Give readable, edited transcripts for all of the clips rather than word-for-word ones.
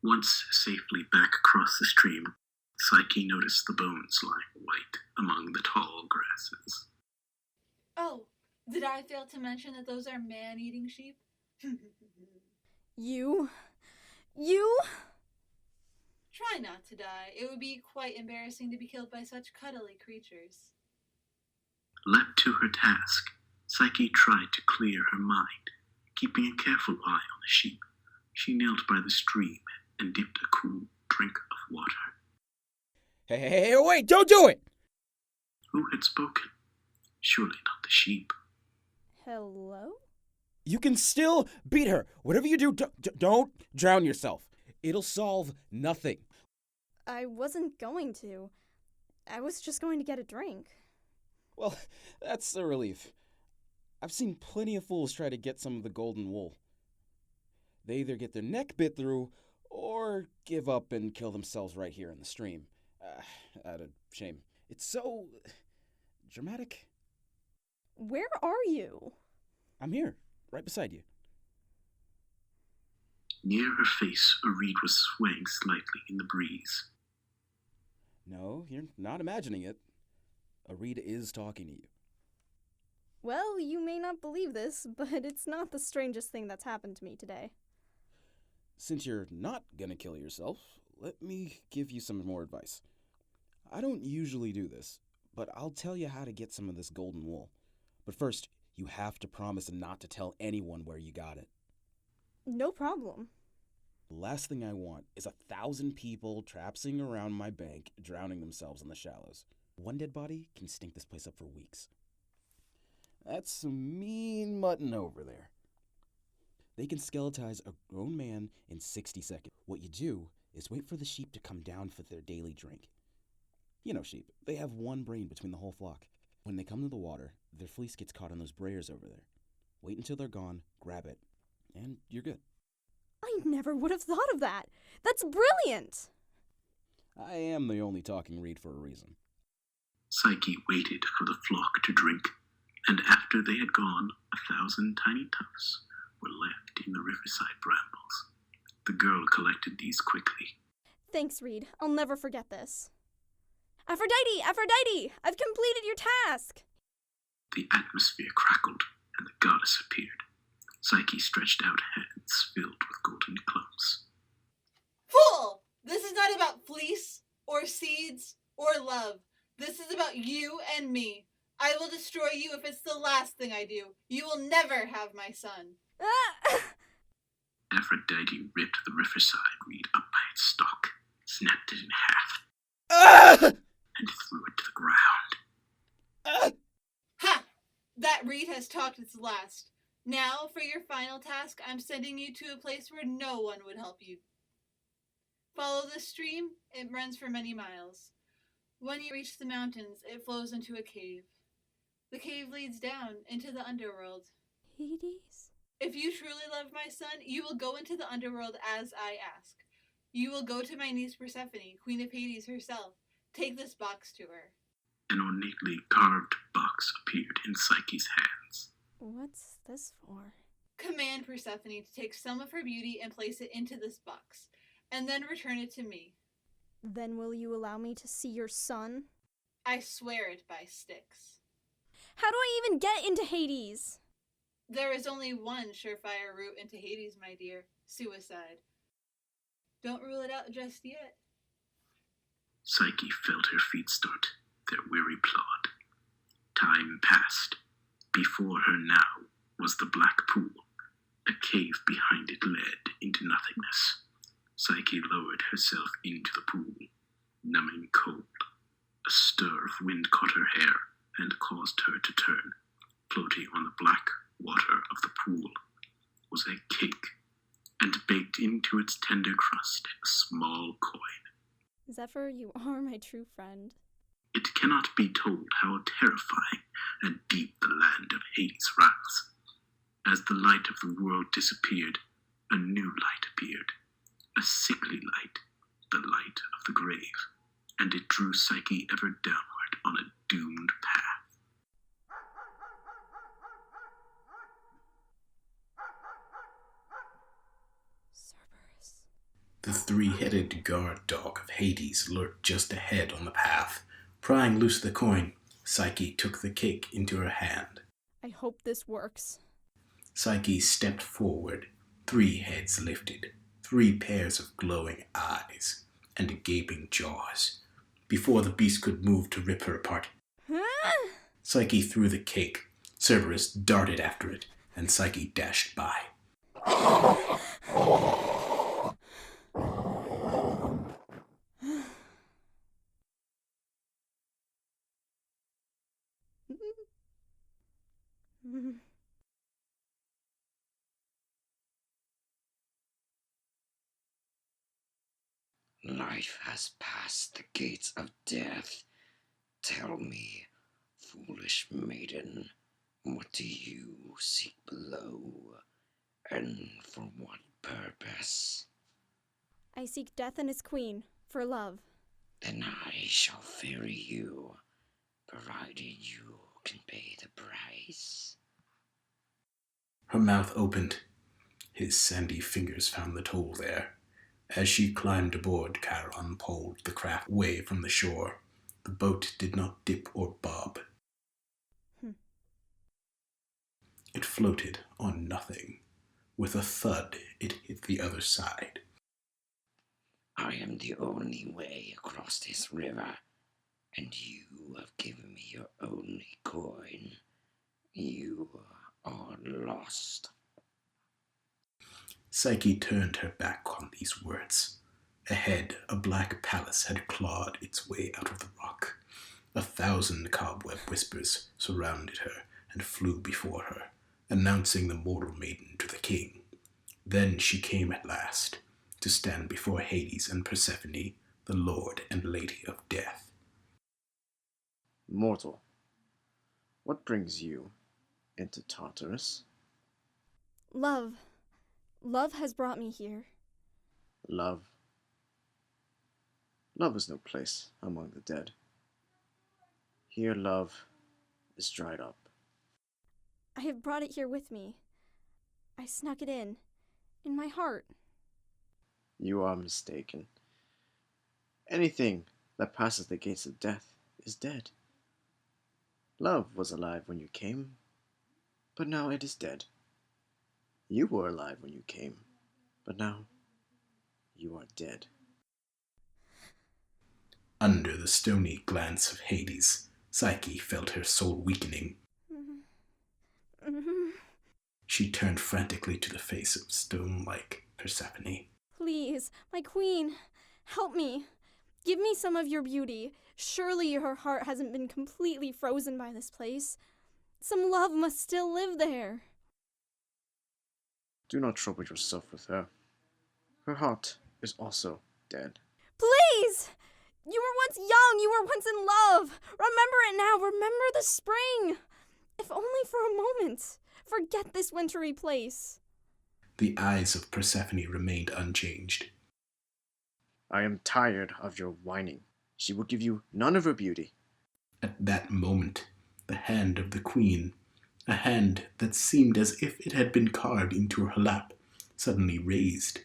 Once safely back across the stream, Psyche noticed the bones lying white among the tall grasses. Oh, did I fail to mention that those are man-eating sheep? You? Try not to die. It would be quite embarrassing to be killed by such cuddly creatures. Left to her task, Psyche tried to clear her mind, keeping a careful eye on the sheep. She knelt by the stream and dipped a cool drink of water. Hey, wait, don't do it! Who had spoken? Surely not the sheep. Hello? You can still beat her. Whatever you do, don't drown yourself. It'll solve nothing. I wasn't going to. I was just going to get a drink. Well, that's a relief. I've seen plenty of fools try to get some of the golden wool. They either get their neck bit through, or give up and kill themselves right here in the stream. Out of shame. It's so dramatic. Where are you? I'm here, right beside you. Near her face, a reed was swaying slightly in the breeze. No, you're not imagining it. A reed is talking to you. Well, you may not believe this, but it's not the strangest thing that's happened to me today. Since you're not gonna kill yourself, let me give you some more advice. I don't usually do this, but I'll tell you how to get some of this golden wool. But first, you have to promise not to tell anyone where you got it. No problem. The last thing I want is 1,000 people traipsing around my bank, drowning themselves in the shallows. One dead body can stink this place up for weeks. That's some mean mutton over there. They can skeletize a grown man in 60 seconds. What you do is wait for the sheep to come down for their daily drink. You know sheep, they have one brain between the whole flock. When they come to the water, their fleece gets caught on those brayers over there. Wait until they're gone, grab it, and you're good. I never would have thought of that. That's brilliant. I am the only talking reed for a reason. Psyche waited for the flock to drink, and after they had gone, 1,000 tiny tufts were left in the riverside brambles. The girl collected these quickly. Thanks, Reed. I'll never forget this. Aphrodite! Aphrodite! I've completed your task! The atmosphere crackled, and the goddess appeared. Psyche stretched out hands filled with golden clumps. Fool! This is not about fleece, or seeds, or love. This is about you and me. I will destroy you if it's the last thing I do. You will never have my son. Aphrodite ripped the riverside reed up by its stalk, snapped it in half, and threw it to the ground. Ha! That reed has talked its last. Now, for your final task, I'm sending you to a place where no one would help you. Follow the stream. It runs for many miles. When you reach the mountains, it flows into a cave. The cave leads down into the underworld. Hades? If you truly love my son, you will go into the underworld as I ask. You will go to my niece Persephone, Queen of Hades herself. Take this box to her. An ornately carved box appeared in Psyche's hands. What's this for? Command Persephone to take some of her beauty and place it into this box, and then return it to me. Then will you allow me to see your son? I swear it by Styx. How do I even get into Hades? There is only one surefire route into Hades, my dear. Suicide. Don't rule it out just yet. Psyche felt her feet start their weary plod. Time passed. Before her now was the black pool. A cave behind it led into nothingness. Psyche lowered herself into the pool, numbing cold. A stir of wind caught her hair and caused her to turn. Floating on the black water of the pool was a cake, and baked into its tender crust a small coin. Zephyr, you are my true friend. It cannot be told how terrifying and deep the land of Hades runs. As the light of the world disappeared, a new light appeared, a sickly light, the light of the grave, and it drew Psyche ever downward on a doomed path. Cerberus. The three-headed guard dog of Hades lurked just ahead on the path. Prying loose the coin, Psyche took the cake into her hand. I hope this works. Psyche stepped forward, 3 heads lifted, 3 pairs of glowing eyes, and gaping jaws. Before the beast could move to rip her apart, Psyche threw the cake. Cerberus darted after it, and Psyche dashed by. Life has passed the gates of death. Tell me, foolish maiden, what do you seek below, and for what purpose? I seek death and his queen, for love. Then I shall ferry you, provided you can pay the price. Her mouth opened. His sandy fingers found the toll there. As she climbed aboard, Charon poled the craft away from the shore. The boat did not dip or bob. It floated on nothing. With a thud, it hit the other side. I am the only way across this river, and you have given me your only coin. You are lost. Psyche turned her back on these words. Ahead, a black palace had clawed its way out of the rock. 1,000 cobweb whispers surrounded her and flew before her, announcing the mortal maiden to the king. Then she came at last, to stand before Hades and Persephone, the lord and lady of death. Mortal, what brings you into Tartarus? Love. Love has brought me here. Love. Love is no place among the dead. Here love is dried up. I have brought it here with me. I snuck it in my heart. You are mistaken. Anything that passes the gates of death is dead. Love was alive when you came, but now it is dead. You were alive when you came, but now you are dead. Under the stony glance of Hades, Psyche felt her soul weakening. She turned frantically to the face of stone-like Persephone. Please, my queen, help me. Give me some of your beauty. Surely her heart hasn't been completely frozen by this place. Some love must still live there. Do not trouble yourself with her. Her heart is also dead. Please! You were once young, you were once in love. Remember it now, remember the spring. If only for a moment. Forget this wintry place. The eyes of Persephone remained unchanged. I am tired of your whining. She will give you none of her beauty. At that moment, the hand of the queen, a hand that seemed as if it had been carved into her lap, suddenly raised.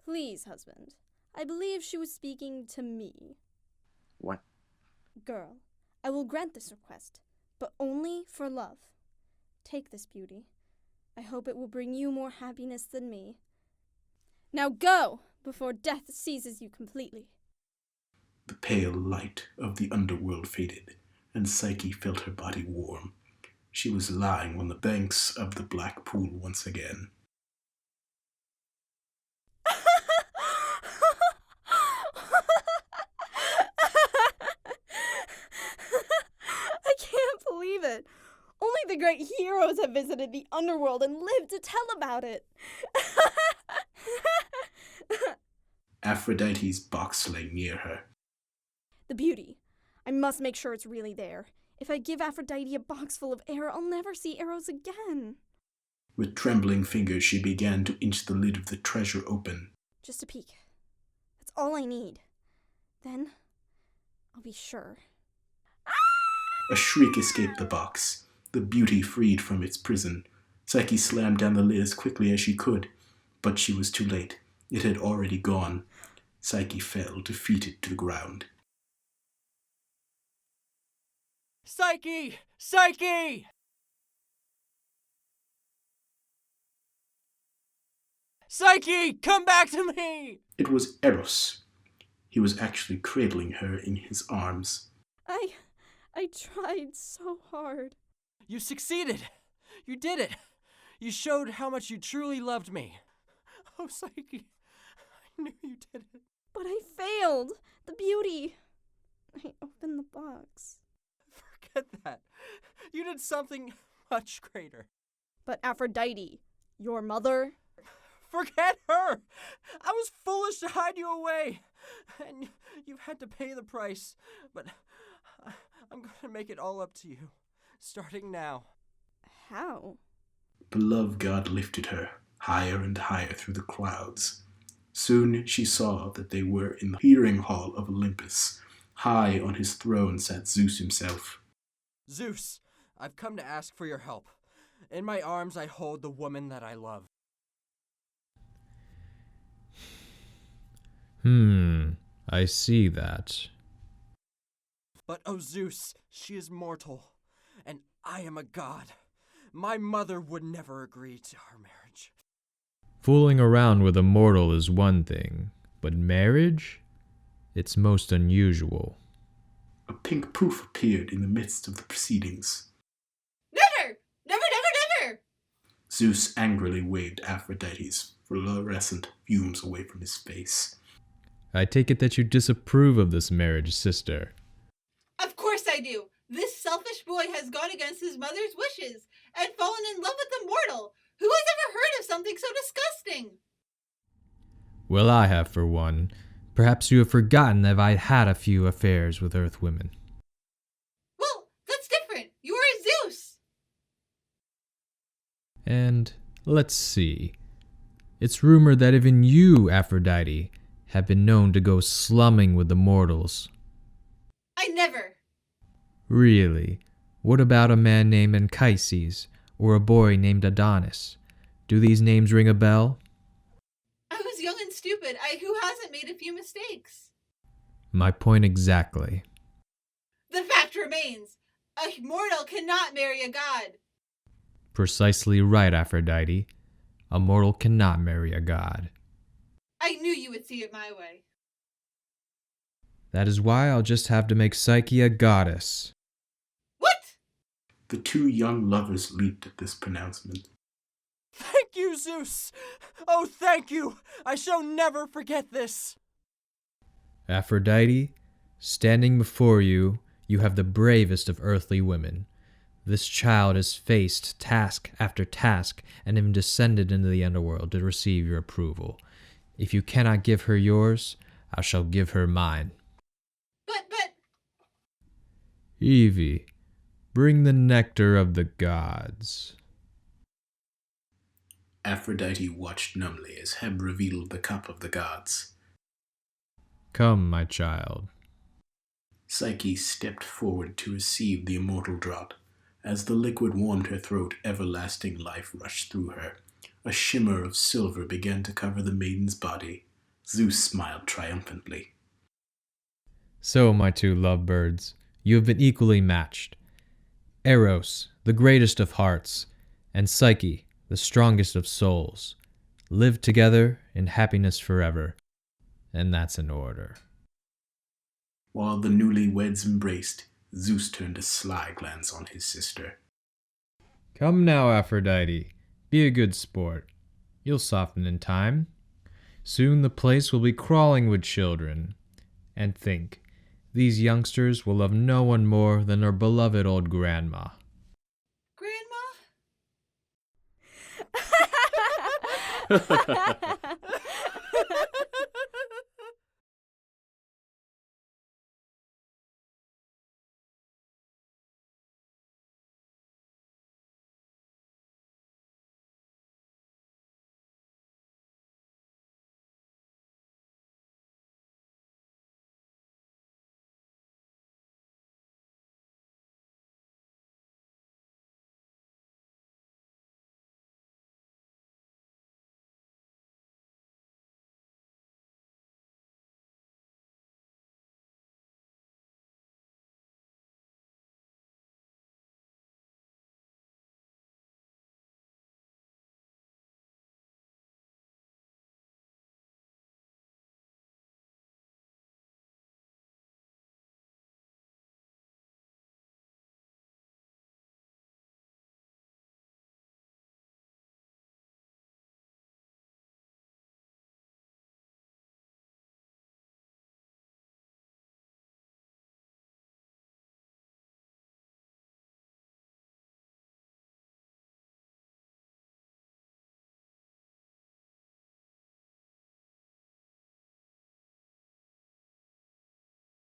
Please, husband. I believe she was speaking to me. What? Girl, I will grant this request, but only for love. Take this beauty. I hope it will bring you more happiness than me. Now go, before death seizes you completely. The pale light of the underworld faded, and Psyche felt her body warm. She was lying on the banks of the black pool once again. I can't believe it. Only the great heroes have visited the underworld and lived to tell about it. Aphrodite's box lay near her. The beauty. I must make sure it's really there. If I give Aphrodite a box full of air, I'll never see Eros again. With trembling fingers, she began to inch the lid of the treasure open. Just a peek. That's all I need. Then, I'll be sure. A shriek escaped the box. The beauty freed from its prison. Psyche slammed down the lid as quickly as she could, but she was too late. It had already gone. Psyche fell, defeated, to the ground. Psyche! Psyche! Psyche, come back to me! It was Eros. He was actually cradling her in his arms. I tried so hard. You succeeded. You did it. You showed how much you truly loved me. Oh, Psyche, I knew you did it. But I failed. The beauty. I opened the box. Forget that. You did something much greater. But Aphrodite, your mother? Forget her! I was foolish to hide you away. And you've had to pay the price. But I'm going to make it all up to you, starting now. How? The love god lifted her higher and higher through the clouds. Soon she saw that they were in the hearing hall of Olympus. High on his throne sat Zeus himself. Zeus, I've come to ask for your help. In my arms I hold the woman that I love. I see that. But, oh Zeus, she is mortal, and I am a god. My mother would never agree to our marriage. Fooling around with a mortal is one thing, but marriage? It's most unusual. A pink poof appeared in the midst of the proceedings. Never! Never, never, never! Zeus angrily waved Aphrodite's fluorescent fumes away from his face. I take it that you disapprove of this marriage, sister. Of course I do. This selfish boy has gone against his mother's wishes and fallen in love with a mortal. Who has ever heard of something so disgusting? Well, I have for one. Perhaps you have forgotten that I've had a few affairs with Earth women. Well, that's different. You are Zeus. And let's see. It's rumored that even you, Aphrodite, have been known to go slumming with the mortals. I never. Really? What about a man named Anchises, or a boy named Adonis? Do these names ring a bell? I was young and stupid. Who hasn't made a few mistakes? My point exactly. The fact remains, a mortal cannot marry a god. Precisely right, Aphrodite. A mortal cannot marry a god. I knew you would see it my way. That is why I'll just have to make Psyche a goddess. What? The two young lovers leaped at this pronouncement. Thank you, Zeus! Oh, thank you! I shall never forget this! Aphrodite, standing before you, you have the bravest of earthly women. This child has faced task after task and even descended into the underworld to receive your approval. If you cannot give her yours, I shall give her mine. But... Evie, bring the nectar of the gods. Aphrodite watched numbly as Heb revealed the cup of the gods. Come, my child. Psyche stepped forward to receive the immortal draught. As the liquid warmed her throat, everlasting life rushed through her. A shimmer of silver began to cover the maiden's body. Zeus smiled triumphantly. So, my two lovebirds, you have been equally matched. Eros, the greatest of hearts, and Psyche, the strongest of souls, live together in happiness forever. And that's an order. While the newlyweds embraced, Zeus turned a sly glance on his sister. Come now, Aphrodite. Be a good sport. You'll soften in time. Soon the place will be crawling with children. And think, these youngsters will love no one more than their beloved old grandma. Grandma?